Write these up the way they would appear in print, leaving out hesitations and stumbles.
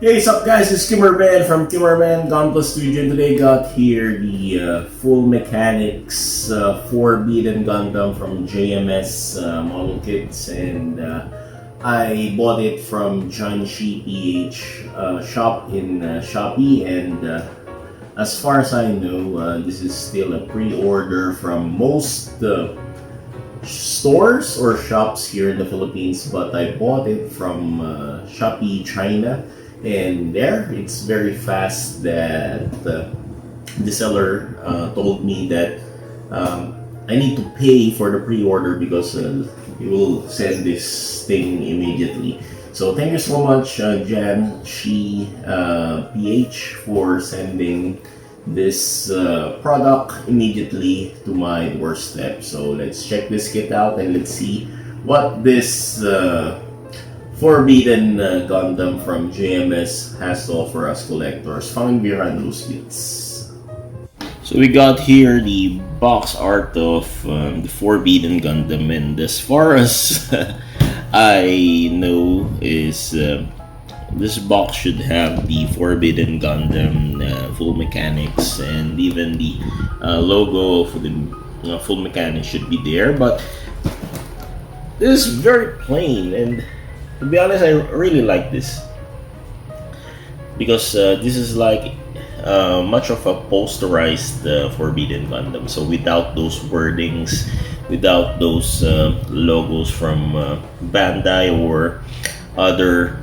Hey, what's up guys? It's Kimmerman from Kimmerman Gunpla Studio, and today got here the full mechanics Forbidden Gundam from JMS model kits, and I bought it from Shopee Ph shop in Shopee, and as far as I know, this is still a pre-order from most stores or shops here in the Philippines, but I bought it from Shopee China. And there, it's very fast that the seller told me that I need to pay for the pre-order because he will send this thing immediately. So thank you so much, Jan Shi PH, for sending this product immediately to my doorstep. So let's check this kit out and let's see what this Forbidden Gundam from JMS has to offer us collectors. Found beer and loose bits. So we got here the box art of the Forbidden Gundam, and as far as I know is this box should have the Forbidden Gundam full mechanics, and even the logo for the full mechanics should be there, but this is very plain. And to be honest, I really like this because this is like much of a posterized Forbidden Gundam. So without those wordings, without those logos from Bandai or other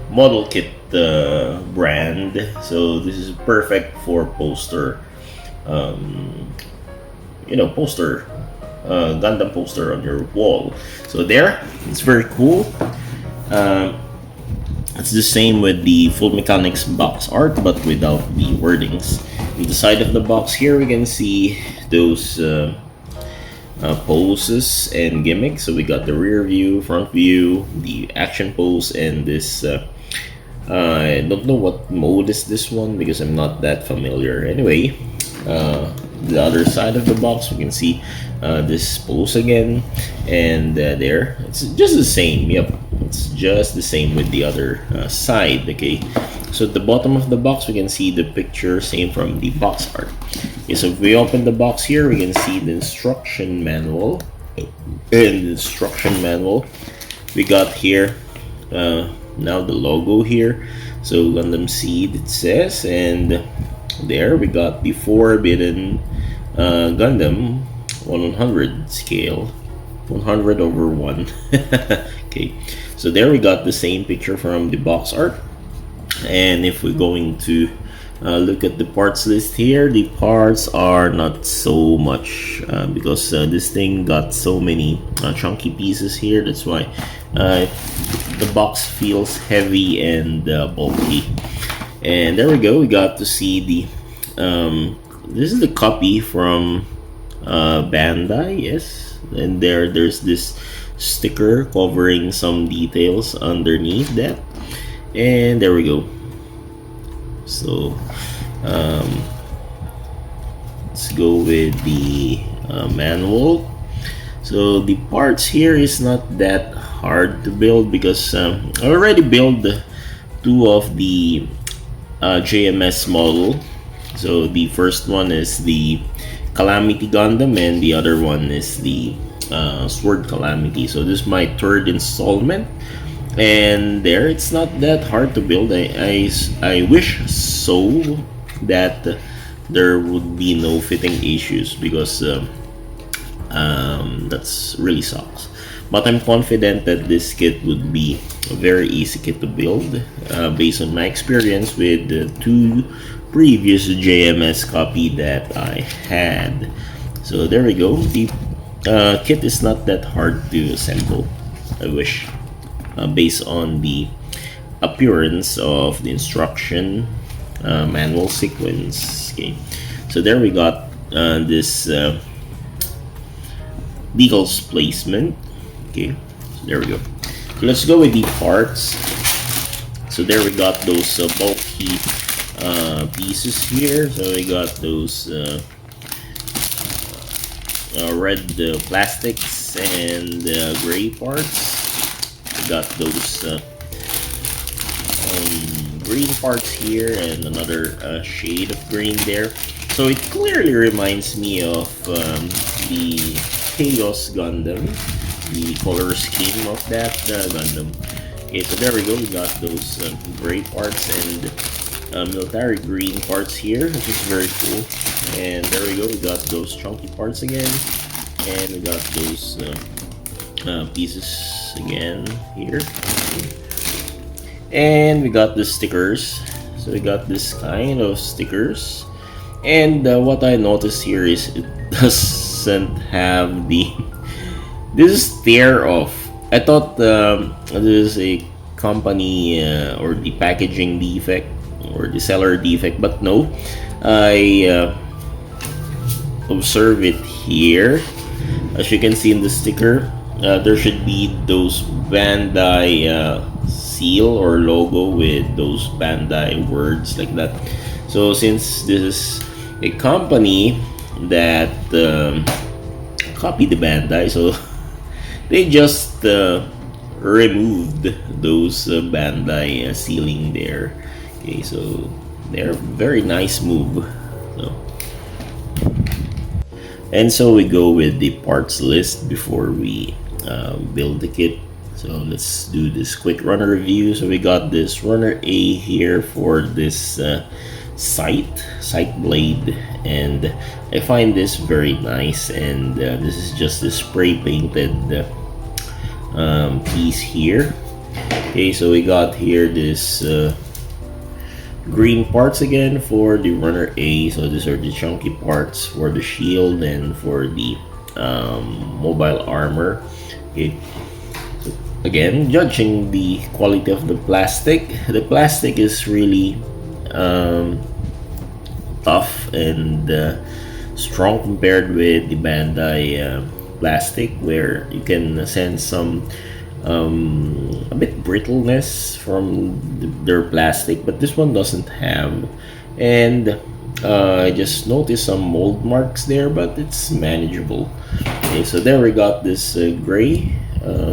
model kit brand. So this is perfect for poster, poster. Gundam poster on your wall. So there, it's very cool. It's the same with the full mechanics box art, but without the wordings. On the side of the box here, we can see those poses and gimmicks. So we got the rear view, front view, the action pose, and this. I don't know what mode is this one because I'm not that familiar. Anyway, the other side of the box, we can see this pose again, and there it's just the same. Yep, it's just the same with the other side. Okay, so at the bottom of the box we can see the picture, same from the box art. Okay, so if we open the box here, we can see the instruction manual. In the instruction manual we got here now the logo here, so Gundam Seed it says, and there we got the Forbidden Gundam 100 scale, 100 over 1. Okay, so there we got the same picture from the box art. And if we're going to look at the parts list here, the parts are not so much because this thing got so many chunky pieces here. That's why the box feels heavy and bulky. And there we go, we got to see the this is the copy from Bandai, yes, and there's this sticker covering some details underneath that, and there we go. So let's go with the manual. So the parts here is not that hard to build because I already built two of the JMS model. So the first one is the Calamity Gundam, and the other one is the Sword Calamity. So this is my third installment, and there it's not that hard to build. I wish so that there would be no fitting issues because that's really sucks. But I'm confident that this kit would be a very easy kit to build based on my experience with the two previous JMS copy that I had. So there we go. The kit is not that hard to assemble, I wish, based on the appearance of the instruction manual sequence. Okay, so there we got this decals placement. Okay, so there we go. So let's go with the parts. So there we got those bulky pieces here. So we got those red plastics and gray parts. We got those green parts here and another shade of green there. So it clearly reminds me of the Chaos Gundam, the color scheme of that Gundam. Okay, so there we go. We got those gray parts and military green parts here, which is very cool. And there we go. We got those chunky parts again, and we got those pieces again here. And we got the stickers. So we got this kind of stickers. And what I noticed here is it doesn't have the this is tear off. I thought this is a company or the packaging defect or the seller defect, but no. I observe it here. As you can see in the sticker, there should be those Bandai seal or logo with those Bandai words like that. So since this is a company that copied the Bandai, so they just removed those Bandai sealing there. Okay, so they're very nice move. So. And so we go with the parts list before we build the kit. So let's do this quick runner review. So we got this runner A here for this sight blade, and I find this very nice. And this is just a spray painted piece here. Okay, so we got here this green parts again for the runner A. So these are the chunky parts for the shield and for the mobile armor. Okay, so again, judging the quality of the plastic is really tough and strong compared with the Bandai plastic, where you can sense some a bit brittleness from their plastic, but this one doesn't have. And I just noticed some mold marks there, but it's manageable. Okay, so there we got this gray,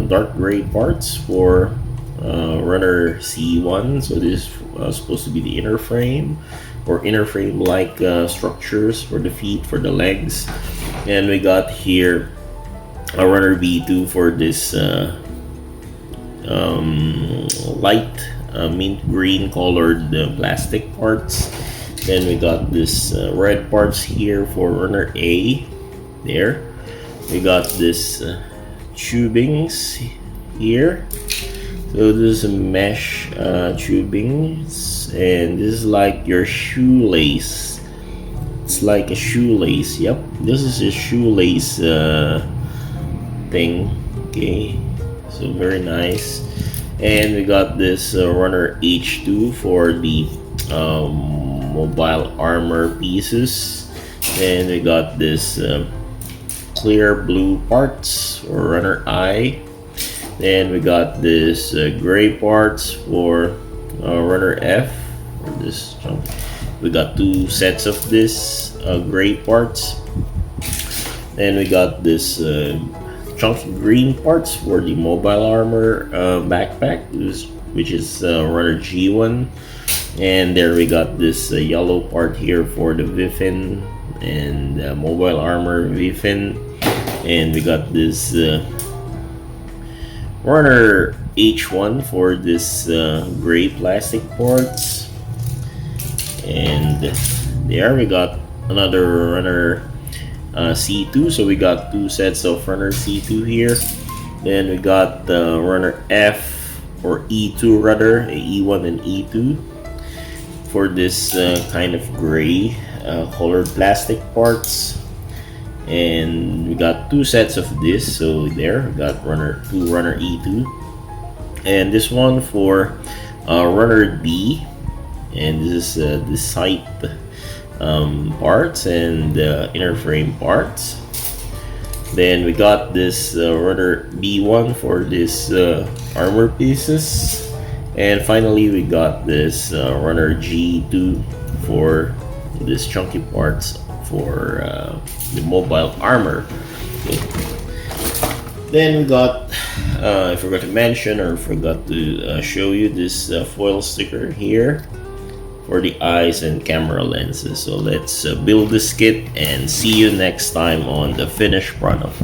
dark gray parts for runner C1. So this is supposed to be the inner frame or inner frame like structures for the feet, for the legs. And we got here a runner B2 for this light mint green colored plastic parts. Then we got this red parts here for runner A. There we got this tubings here. So this is a mesh tubings, and this is like your shoelace. It's like a shoelace. Yep, this is a shoelace thing. Okay, so very nice. And we got this runner H2 for the mobile armor pieces. And we got this clear blue parts for runner I. Then we got this gray parts for runner F. For this chunk. We got two sets of this gray parts. Then we got this chunky green parts for the mobile armor backpack, which is runner G1. And there we got this yellow part here for the Vifen and mobile armor Vifen. And we got this runner H1 for this gray plastic parts. And there we got another runner C2. So we got two sets of runner C2 here. Then we got the runner F or E2 rather, E1 and E2 for this kind of gray colored plastic parts. And we got two sets of this. So there we got runner E2, and this one for runner D. And this is the sight parts and inner frame parts. Then we got this runner B1 for this armor pieces. And finally we got this runner G2 for this chunky parts for the mobile armor. Okay. Then we got, I forgot to mention or forgot to show you this foil sticker here for the eyes and camera lenses. So let's build this kit and see you next time on the finished product.